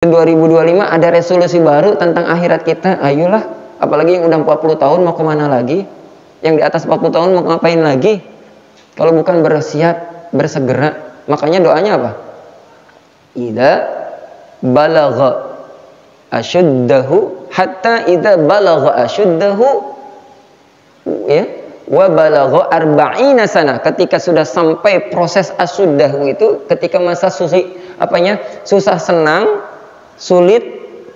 2025 ada resolusi baru tentang akhirat kita, ayolah. Apalagi yang udah 40 tahun mau kemana lagi? Yang di atas 40 tahun mau ngapain lagi? Kalau bukan bersiap, bersegera. Makanya doanya apa? Idza balagha asyuddahu, hatta idza balagha asyuddahu, ya, wa balagha arba'ina sana. Ketika sudah sampai proses asyuddahu itu, ketika masa susah senang, sulit,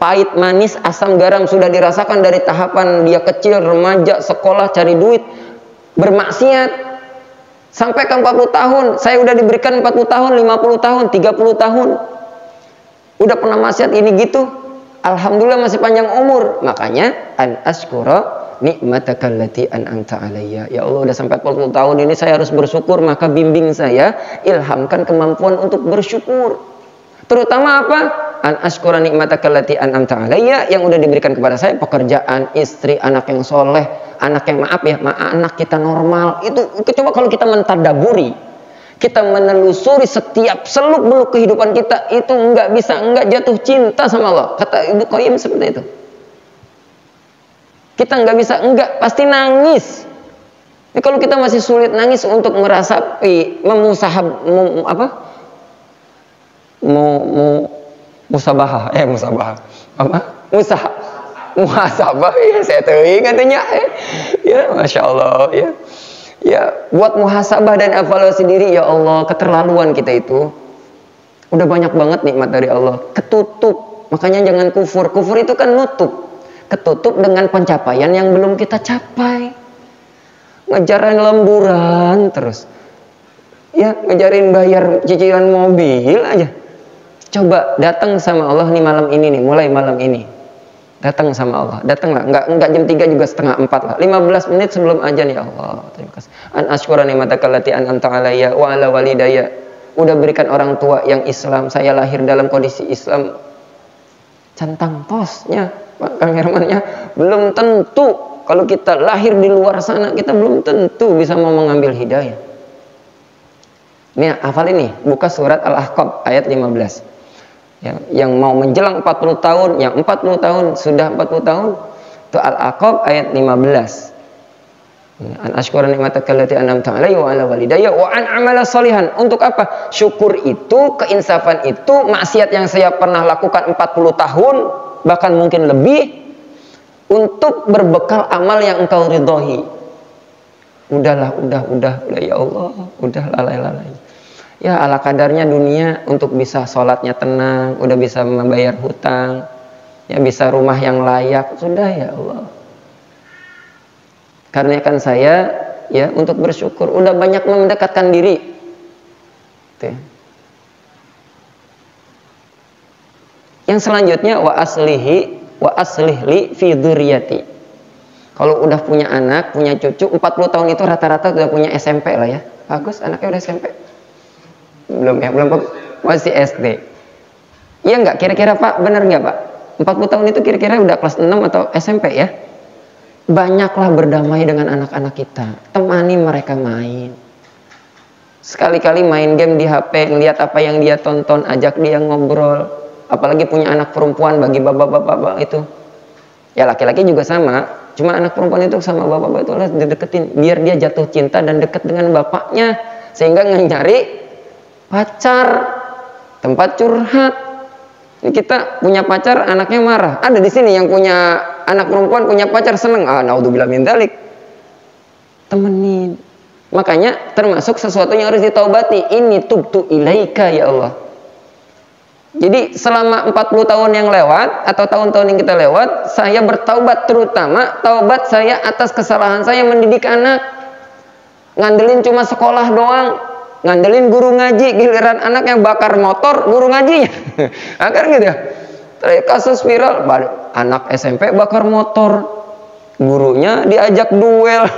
pahit, manis, asam, garam sudah dirasakan dari tahapan dia kecil, remaja, sekolah, cari duit, bermaksiat, sampai ke 40 tahun. Saya udah diberikan 40 tahun, 50 tahun, 30 tahun. Udah pernah maksiat ini gitu. Alhamdulillah masih panjang umur. Makanya an askura nikmataka allati an'amta alayya. Ya Allah, udah sampai 40 tahun ini saya harus bersyukur, maka bimbing saya, ilhamkan kemampuan untuk bersyukur. Terutama apa? An askura nikmataka allati an'amta alayya, yang udah diberikan kepada saya, pekerjaan, istri, anak yang soleh, anak yang anak kita normal. Itu coba kalau kita mentadaburi, kita menelusuri setiap seluk-beluk kehidupan kita, itu enggak jatuh cinta sama Allah. Kata Ibnu Qayyim seperti itu. Kita pasti nangis. Ini kalau kita masih sulit nangis untuk merasapi muhasabah, ya saya teuing katanya, ya masya Allah, ya buat muhasabah dan evaluasi diri. Ya Allah, keterlaluan kita itu, udah banyak banget nikmat dari Allah, ketutup. Makanya jangan kufur itu kan ketutup dengan pencapaian yang belum kita capai, ngejarin lemburan terus, ya ngejarin bayar cicilan mobil aja. Coba datang sama Allah nih malam ini nih, mulai malam ini datang sama Allah, datanglah, enggak jam 3 juga, setengah 4 lah, 15 menit sebelum azan. Ya Allah, terima kasih. An asykura nikmataka allati an'amta alayya wa ala walidayya. Udah berikan orang tua yang Islam, saya lahir dalam kondisi Islam. Centang tosnya, Pak Kang Hermannya, belum tentu kalau kita lahir di luar sana, kita belum tentu bisa mau mengambil hidayah. Ini hafal ini, buka surat Al-Ahqaf ayat 15. Yang mau menjelang 40 tahun, yang 40 tahun, sudah 40 tahun, itu Al-Ahqaf ayat 15. An asykura nikmataka allati an'amta alayya wa ala walidayya wa an amala sholihan. Untuk apa? Syukur itu, keinsafan itu, maksiat yang saya pernah lakukan 40 tahun, bahkan mungkin lebih, untuk berbekal amal yang engkau ridhoi. Udah ya Allah, udah lalai. Ya ala kadarnya dunia, untuk bisa sholatnya tenang, udah bisa membayar hutang, ya bisa rumah yang layak, sudah ya Allah. Karena kan saya ya untuk bersyukur, udah banyak mendekatkan diri. Tuh. Yang selanjutnya wa aslih li fi dzurriyyati. Kalau udah punya anak, punya cucu, 40 tahun itu rata-rata udah punya SMP lah ya. Bagus, anaknya udah SMP. Belum masih SD. Iya enggak, kira-kira Pak, benar enggak Pak? 40 tahun itu kira-kira udah kelas 6 atau SMP ya? Banyaklah berdamai dengan anak-anak kita, temani mereka main. Sekali-kali main game di HP, ngeliat apa yang dia tonton, ajak dia ngobrol. Apalagi punya anak perempuan, bagi bapak-bapak itu, ya laki-laki juga sama, cuma anak perempuan itu sama bapak-bapak itu harus dideketin, biar dia jatuh cinta dan dekat dengan bapaknya, sehingga nyari pacar, tempat curhat. Ini kita punya pacar, anaknya marah. Ada di sini yang punya anak perempuan, punya pacar seneng. Naudzubillah min dzalik. Temenin. Makanya termasuk sesuatu yang harus ditaubati. Ini tubtu ilaika ya Allah. Jadi selama 40 tahun yang lewat atau tahun-tahun yang kita lewat, saya bertaubat, terutama taubat saya atas kesalahan saya mendidik anak. Ngandelin cuma sekolah doang. Ngandelin guru ngaji, giliran anak yang bakar motor, guru ngajinya. Kan gitu ya. Kasus viral, anak SMP bakar motor, gurunya diajak duel.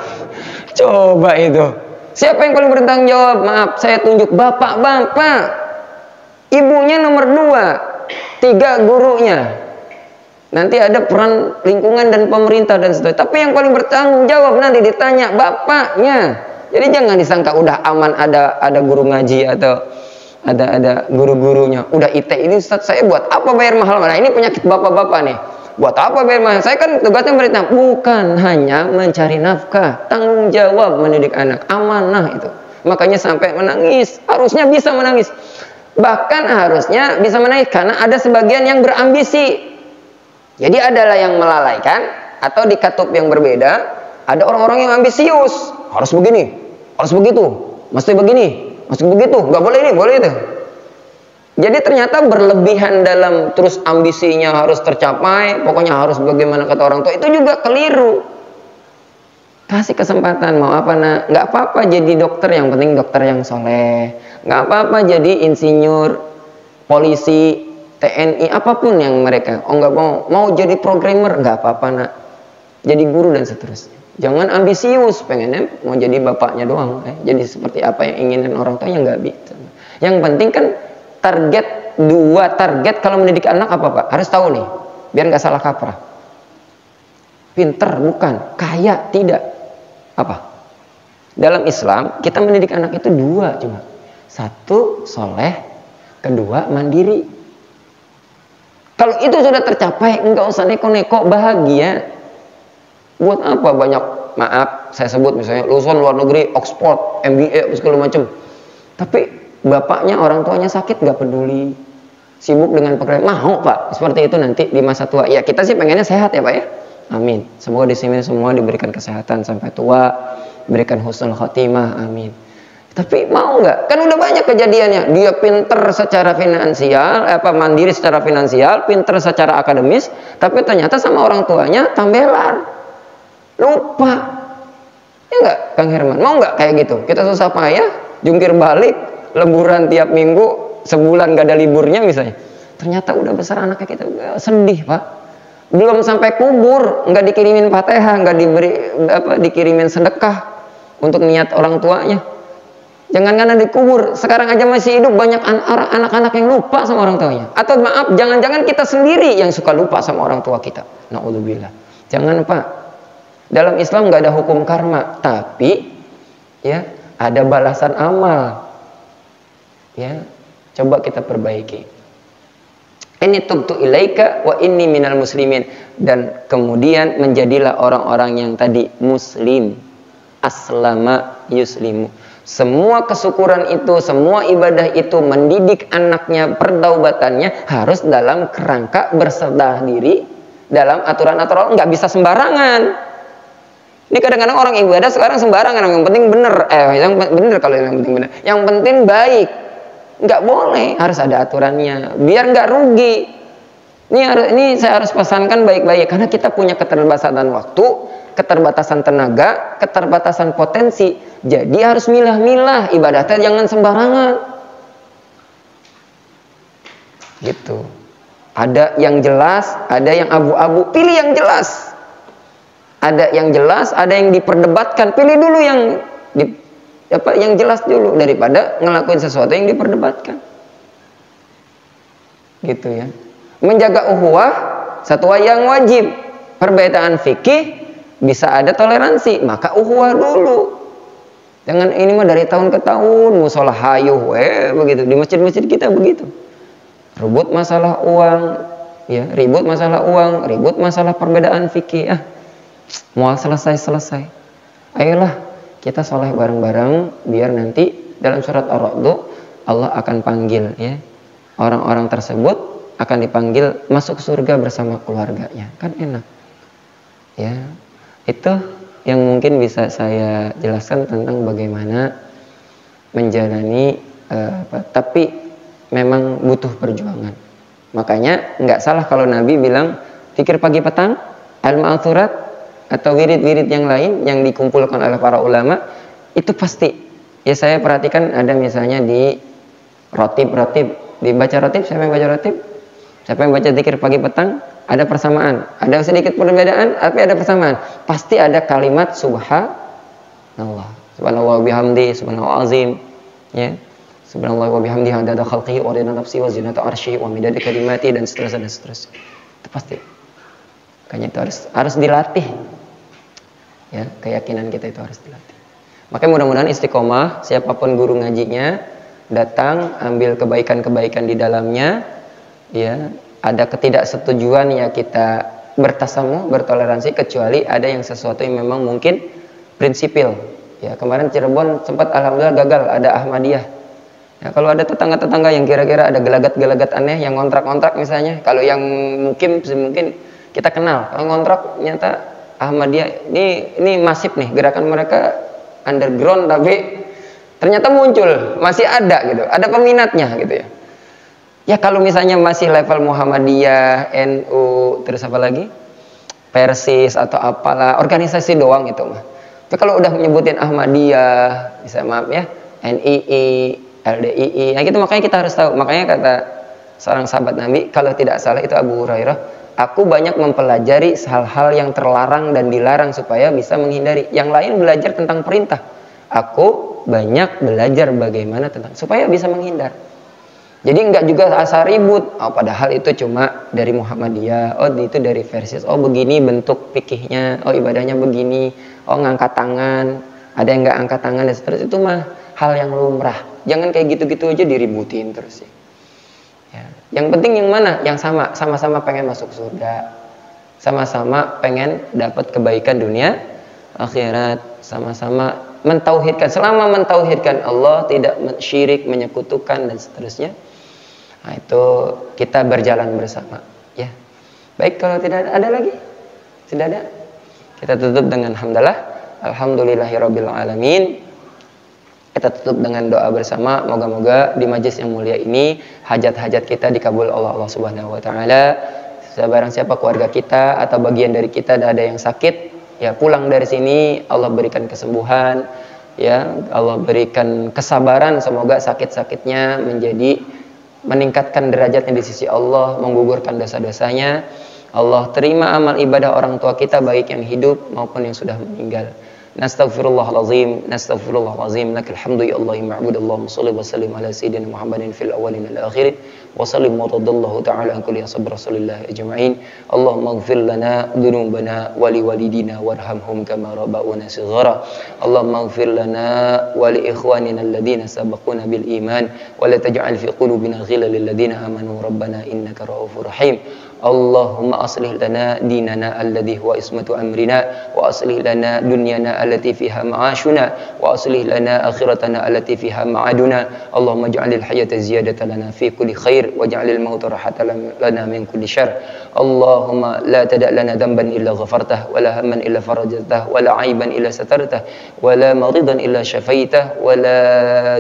Coba itu. Siapa yang paling bertanggung jawab? Maaf, saya tunjuk bapak-bapak. Ibunya nomor 2, 3 gurunya. Nanti ada peran lingkungan dan pemerintah dan seterusnya. Tapi yang paling bertanggung jawab nanti ditanya bapaknya. Jadi jangan disangka udah aman ada guru ngaji atau ada guru-gurunya. Udah IT ini Ustaz, saya buat apa bayar mahal? Nah, ini penyakit bapak-bapak nih. Buat apa bayar mahal? Saya kan tugasnya berita, bukan hanya mencari nafkah, tanggung jawab mendidik anak, amanah itu. Makanya sampai menangis, harusnya bisa menangis. Bahkan harusnya bisa menangis karena ada sebagian yang berambisi. Jadi adalah yang melalaikan atau di katup yang berbeda, ada orang-orang yang ambisius. Harus begini, harus begitu, mesti begini, mesti begitu, nggak boleh ini, boleh itu. Jadi ternyata berlebihan dalam terus ambisinya harus tercapai, pokoknya harus bagaimana kata orang tua, itu juga keliru. Kasih kesempatan, mau apa nak? Nggak apa-apa jadi dokter, yang penting dokter yang soleh. Nggak apa-apa jadi insinyur, polisi, TNI, apapun yang mereka. Oh nggak mau jadi programmer, nggak apa-apa nak. Jadi guru dan seterusnya. Jangan ambisius, pengennya mau jadi bapaknya doang. Jadi seperti apa yang inginkan orang tua yang nggak bisa. Yang penting kan target, dua target kalau mendidik anak apa Pak? Harus tahu nih, biar nggak salah kaprah. Pinter bukan, kaya tidak. Apa? Dalam Islam kita mendidik anak itu dua cuma. Satu soleh, kedua mandiri. Kalau itu sudah tercapai, nggak usah neko-neko, bahagia. Buat apa banyak, maaf saya sebut misalnya lulusan luar negeri, Oxford, MBA, segala macam. Tapi bapaknya, orang tuanya sakit nggak peduli, sibuk dengan pekerjaan. Mau Pak seperti itu nanti di masa tua? Ya kita sih pengennya sehat ya Pak ya. Amin. Semoga di sini semua diberikan kesehatan sampai tua, diberikan husnul khotimah. Amin. Tapi mau nggak? Kan udah banyak kejadiannya. Dia pinter secara finansial, mandiri secara finansial, pinter secara akademis, tapi ternyata sama orang tuanya tambelan, lupa. Ya nggak, Kang Herman? Mau nggak kayak gitu? Kita susah payah, jungkir balik, lemburan tiap minggu, sebulan nggak ada liburnya misalnya. Ternyata udah besar anaknya, kita sedih Pak. Belum sampai kubur, nggak dikirimin Fatihah, nggak dikirimin sedekah untuk niat orang tuanya. Jangan-jangan dikubur, sekarang aja masih hidup banyak anak-anak yang lupa sama orang tuanya. Atau maaf, jangan-jangan kita sendiri yang suka lupa sama orang tua kita. Na'udzubillah. Jangan Pak. Dalam Islam nggak ada hukum karma, tapi ya ada balasan amal. Ya, coba kita perbaiki. Ini tubtu ilaika wa inni minal muslimin, dan kemudian menjadilah orang-orang yang tadi muslim, aslama yuslimu. Semua kesyukuran itu, semua ibadah itu, mendidik anaknya, pertaubatannya harus dalam kerangka berserah diri dalam aturan-aturan, nggak bisa sembarangan. Ini kadang-kadang orang ibadah sekarang sembarangan, yang penting bener, yang bener kalau yang penting bener, yang penting baik, nggak boleh, harus ada aturannya, biar nggak rugi. Ini saya harus pesankan baik-baik, karena kita punya keterbatasan waktu, keterbatasan tenaga, keterbatasan potensi. Jadi harus milah-milah, ibadahnya jangan sembarangan. Gitu. Ada yang jelas, ada yang abu-abu, pilih yang jelas. Ada yang jelas, ada yang diperdebatkan, pilih dulu yang jelas dulu daripada ngelakuin sesuatu yang diperdebatkan. Gitu ya. Menjaga ukhuwah satu yang wajib. Perbedaan fikih bisa ada toleransi, maka ukhuwah dulu. Jangan ini mah dari tahun ke tahun musola hayuh begitu. Di masjid-masjid kita begitu. Ribut masalah uang, ya, ribut masalah uang, ribut masalah perbedaan fikih. Mau selesai. Ayolah kita soleh bareng-bareng, biar nanti dalam surat Ar-Ra'd Allah akan panggil ya. Orang-orang tersebut akan dipanggil masuk surga bersama keluarganya. Kan enak. Ya. Itu yang mungkin bisa saya jelaskan tentang bagaimana menjalani tapi memang butuh perjuangan. Makanya nggak salah kalau Nabi bilang zikir pagi petang, al-ma'thurat, atau wirid-wirid yang lain yang dikumpulkan oleh para ulama, itu pasti. Ya saya perhatikan ada misalnya di rotib, dibaca rotib, siapa yang baca rotib? Siapa yang baca zikir pagi petang? Ada persamaan, ada sedikit perbedaan, tapi ada persamaan. Pasti ada kalimat subhanallah, subhanallah bihamdi, subhanallah azim, ya, subhanallah wa bihamdi adada khalqihi wa ridha nafsi wa zinata arsy wa midada kalimati, dan seterusnya. Itu pasti. Makanya itu harus dilatih. Ya, keyakinan kita itu harus dilatih. Makanya mudah-mudahan istiqomah, siapapun guru ngajinya, datang, ambil kebaikan-kebaikan di dalamnya, ya. Ada ketidaksetujuan, ya kita bertasamuh, bertoleransi, kecuali ada yang sesuatu yang memang mungkin prinsipil. Ya, kemarin Cirebon sempat alhamdulillah gagal, ada Ahmadiyah. Ya, kalau ada tetangga-tetangga yang kira-kira ada gelagat-gelagat aneh yang ngontrak-ngontrak misalnya, kalau yang mungkin kita kenal, kalau ngontrak nyata Ahmadiyah ini masif nih, gerakan mereka underground tapi ternyata muncul, masih ada gitu, ada peminatnya gitu ya. Ya kalau misalnya masih level Muhammadiyah, NU, terus apa lagi? Persis atau apalah, organisasi doang itu mah. Tapi kalau udah menyebutin Ahmadiyah, bisa maaf ya, NII, LDII, nah gitu makanya kita harus tahu. Makanya kata seorang sahabat Nabi, kalau tidak salah itu Abu Hurairah, aku banyak mempelajari hal-hal yang terlarang dan dilarang supaya bisa menghindari. Yang lain belajar tentang perintah. Aku banyak belajar bagaimana tentang supaya bisa menghindar. Jadi enggak juga asal ribut. Oh, padahal itu cuma dari Muhammadiyah. Oh, itu dari versi. Oh, begini bentuk fikihnya. Oh, ibadahnya begini. Oh, ngangkat tangan. Ada yang enggak angkat tangan dan seterusnya. Itu mah hal yang lumrah. Jangan kayak gitu-gitu aja diributin terus sih. Ya. Yang penting yang mana? Yang sama-sama pengen masuk surga. Sama-sama pengen dapat kebaikan dunia, akhirat. Sama-sama mentauhidkan. Selama mentauhidkan Allah, tidak syirik, menyekutukan dan seterusnya. Nah, itu kita berjalan bersama, ya. Baik, kalau tidak ada lagi, tidak ada, kita tutup dengan hamdalah, alhamdulillahirabbil alamin. Kita tutup dengan doa bersama. Moga-moga di majlis yang mulia ini hajat-hajat kita dikabul Allah Subhanahu wa taala. Barang siapa keluarga kita atau bagian dari kita ada yang sakit, ya pulang dari sini Allah berikan kesembuhan, ya Allah berikan kesabaran. Semoga sakit-sakitnya meningkatkan derajatnya di sisi Allah, menggugurkan dosa-dosanya. Allah terima amal ibadah orang tua kita, baik yang hidup maupun yang sudah meninggal. Nastaghfirullahalazim, nastaghfirullahalazim, lakal hamdu ya Allah ma'bud. Allahumma shalli wa sallim ala sayyidina Muhammadin fil awwalin wal akhirin wa sallim wa radallahu ta'ala an kulli ashabi rasulillah ajma'in. Allahumma ighfir lana dhunubana wa liwalidina warhamhum kama rabbawna shighara. Allahumma ighfir lana wa li ikhwanina alladhina sabaquna bil iman wa la taj'al fi qulubina ghillan lil ladzina amanu rabbana innaka ra'ufur rahim. Allahumma aslih lana dinana alladhi huwa ismatu amrina wa aslih lana dunyana allati fiha ma'ashuna wa aslih lana akhiratana allati fiha ma'aduna. Allahumma ij'alil hayata ziyadatan lana fi kulli khair waj'alil mauta rahatan lana min kulli syarr. Allahumma la tada' lana dhanban illa ghafartah wa la hamman illa farajtah wa la 'aiban illa satartah wa la maridan illa syafaitah wa la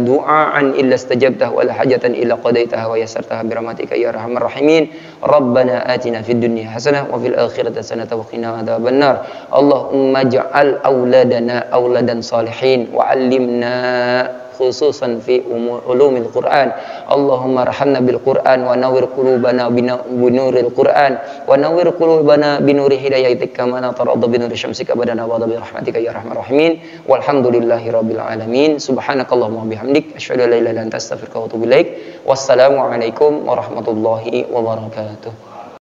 du'aan illa istajabtah wa la hajatan illa qadaitaha wa yassartaha bi rahmatika ya arhamar rahimin. Rabbana atina fid dunya hasanah wa fil akhirati hasanah wa qina adzabannar. Allahumma ij'al auladana auladan salihin wa 'allimna khususan fi ulumil Quran. Allahumma arhamna bil Quran wa nawwir qulubana binuril Quran wa nawwir qulubana binuri hidayatik kama natarada binuri syamsika badana wa bi rahmatika ya arhamar rahimin. Walhamdulillahi rabbil alamin. Subhanakallahumma bihamdik asyhadu an la ilaha illa anta astaghfiruka wa atubu ilaik. Wassalamu alaikum warahmatullahi wabarakatuh.